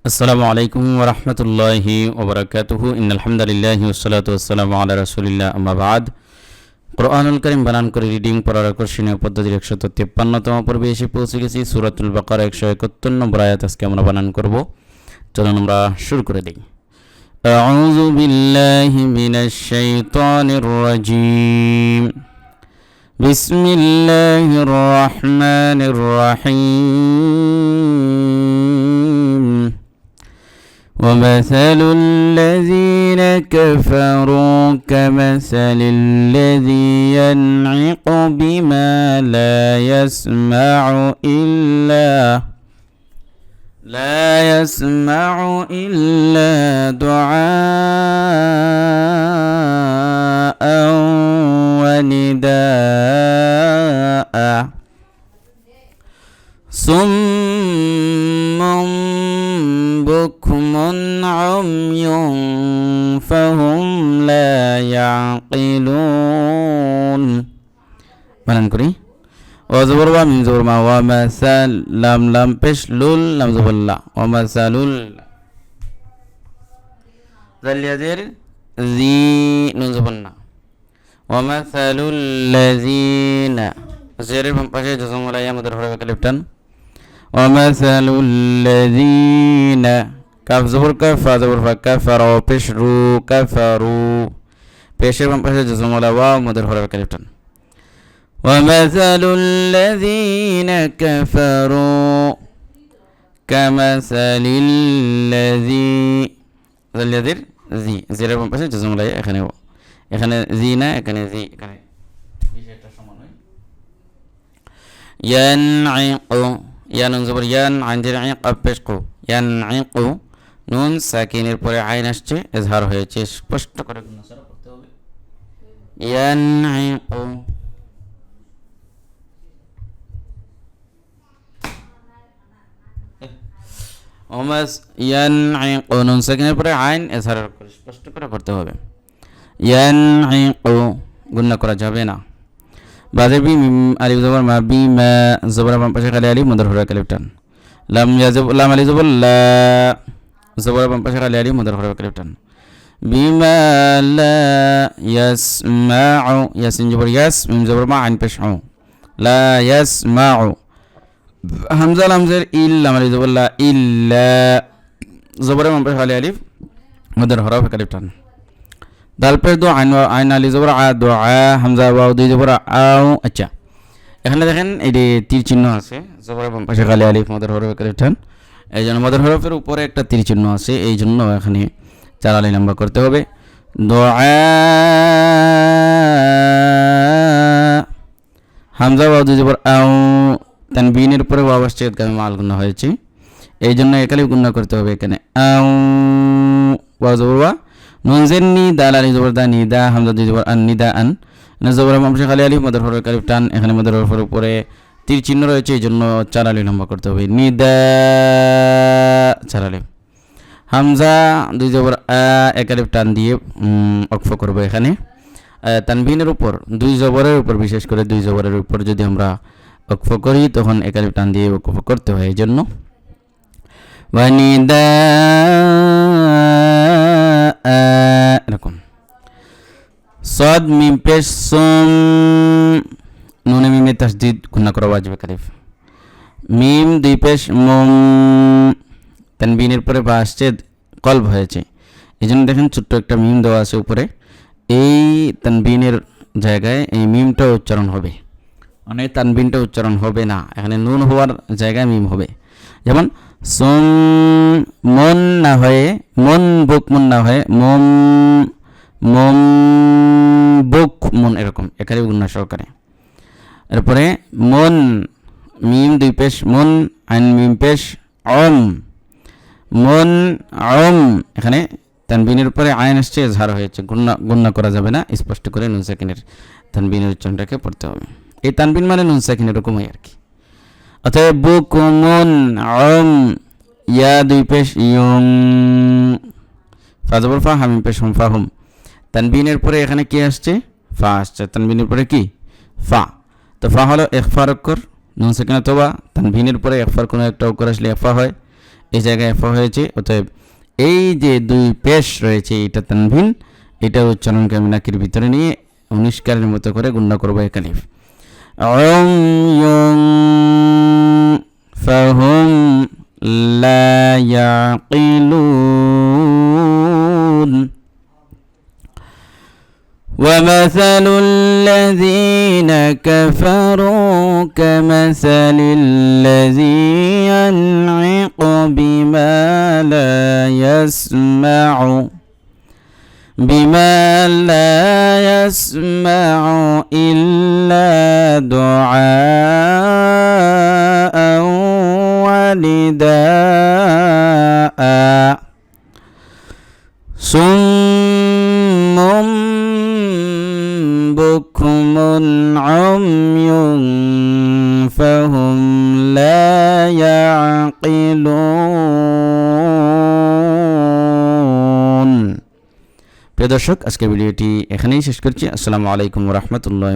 আসসালামু আলাইকুম ওয়া রাহমাতুল্লাহি ওয়া বারাকাতুহু ইন্নাল হামদুলিল্লাহি ওয়াস সালাতু ওয়াস সালামু আলা রাসূলিল্লাহ আম্মা বাদ। কোরআনুল কারীম বানান করে রিডিং পড়ার আকর্ষণীয় পদ্ধতির 153তম পর্বে এসে পৌঁছে গেছি। সূরাতুল বাকারা 171 নম্বর আয়াত আজকে আমরা বানান করব। চলুন আমরা শুরু করে দেই। আউযু বিল্লাহি মিনাশ শাইতানির রাজীম। বিসমিল্লাহির রহমানির রহিম। ومثل الذين كفروا كمثل الذي ينعق بما لا يسمع إلا دعاء ونداء صم بكم عمي فهم لا يعقلون। বানান করি। ওয়াজবর ওয়া মিম জবর মা ওয়া মাসাল লাম লাম পেশ লুল লাম জবর লা ওয়া মাসালুল যালিয়াদের জি নুন জবর না ওয়া মাসালুল লাযিনা জেরের বাম পাশে জজম ওয়ালা ইয়া মুদার হরফ কালিফটান ওয়া মাসালুল লাযিনা কাফ জবর কাফ ফা জবর ফা কাফারা পেশ রু কাফারু পেশের বাম পাশে জজম ওয়ালা ওয়া মুদার হরফ কালিফটান ومثل الذين كفروا كمثل الذي যালিয়াদের জি জেরের বাম পাশে জজম ওয়ালা এখানে জি না এখানে জি এখানে বিষয়টা সমান হয়। ইয়ানঈকু ইয়া নুন জবর ইয়ান আইন জের আইন কাফ পেশ কু ইয়ানঈকু নুন সাকিনের পরে আইন আসছে ইজহার হয়েছে স্পষ্ট করে গুণাসারা করতে হবে। ইয়ানঈকু ওমাস ইয়ানঈকু নুন সাকিনের পরে আইন ইজহার করে স্পষ্ট করে করতে হবে। ইয়ানঈকু গুণা করা যাবে না। বাদে বি মিম আলিফ জবর মা বি মা জবর বাম পাশে খালি আলিফ মুদার হরফ কালিফ টান লাম ইয়াজব লাম আলিফ জবর লা জবর বাম পাশে খালি আলিফ মুদার হরফ কালিফ টান বিমা লা ইয়াসমাউ ইয়াসিন জবর ইয়াস মিম জবর মা আইন পেশ উ লা ইয়াসমাউ হামজা লাম জের ইল লাম আলিফ জবর লা ইল্লা জবর বাম পাশে খালি আলিফ মুদার হরফ কালিফ টান দাল পেশ দো আইন আলি জবর আ দো আ হামজা ওয়াও দুই জবর আও। আচ্ছা এখানে দেখেন এই যে তীর চিহ্ন আছে জবর বাম পাশে খালি আলিফ মাদার হরফ কালিফ টান এই জন্য মাদার হরফের উপরে একটা তীর চিহ্ন আছে এই জন্য এখানে 4 আলি লম্বা করতে হবে। দোয়া হামজা ওয়াও দুই জবর আও তানবিনের উপরে ওয়াও আসছে গামে মাল গুণা হয়েছে এই জন্য একালি গুণা করতে হবে। এখানে আও ওয়াও জবর ওয়া নুন জের নি দাল আলিফ জবর দা নিদা হামজা দুই জবর আন নিদা আন না জবর বাম পাশে খালি আলিফ মাদার হরফ কালিফ টান এখানে মাদার হরফের উপরে তীর চিহ্ন রয়েছে এই জন্য 4 আলি লম্বা করতে হবে। নিদা 4 আলিফ হামজা দুই জবর আ এক আলিফ টান দিয়ে ওকফ করব। এখানে তানবিনের উপর দুই জবরের উপর বিশেষ করে দুই জবরের উপর যদি আমরা ওকফ করি তখন এক আলিফ টান দিয়ে ওকফ করতে হয় এই জন্য ওয়ানিদা এরকম। সদ মিম পেশ সুম নুনে মিমে তাসদিদ গুণা করা ওয়াজিব কালিফ মিম দুই পেশ মুম তানবিনের পরে বা আসছে কলব হয়েছে এই জন্য দেখেন ছোট্ট একটা মিম দেওয়া আছে উপরে এই তানবিনের জায়গায় এই মিমটা উচ্চারণ হবে মানে তানবিনটা উচ্চারণ হবে না এখানে নুন হওয়ার জায়গায় মিম হবে। যেমন সোম মন না হয়ে মন বুক মন না হয়ে মম মম বুক মন এরকম একারে গুণা সহকারে। এরপরে মন মিম দুই পেশ মন আইন মিম পেশ অম মন অম এখানে তানবিনের উপরে আইন আসছে ইজহার হয়েছে গুণা করা যাবে না স্পষ্ট করে নুন সাকিনের তানবিনের উচ্চারণটাকে পড়তে হবে। এই তানবিন মানে নুন সাকিন এরকম হয় আর কি। অতএব বুকুমুন আম ইয়া দুই পেশ ইয়ুম ফা জবর ফা হামিম পেশ হুম ফাহুম তানবিনের পরে এখানে কি আসছে ফা আসছে তানবিনের পরে কি ফা তো ফা হলো ইখফার অক্ষর নুন সাকিনা তোবা তানবিনের পরে ইখফার কোনো একটা অক্ষর আসলে ইখফা হয় এই জায়গায় ফ হয়েছে, অতএব এই যে দুই পেশ রয়েছে এটা তানভিন, এটা উচ্চারণকে আমি নাকের ভিতরে নিয়ে 19 কারের মতো করে গুণনা করবো এক আলিফ। ফাহুম লা ইয়াকিলুন। ومثل الذين كفروا كمثل الذي ينعق بما لا يسمع إلا دعاء ونداء صم بكم عمي فهم لا يعقلون। প্রিয় দর্শক, আজকের ভিডিওটি এখানেই শেষ করছি। আসসালামু আলাইকুম ওয়া রাহমাতুল্লাহ।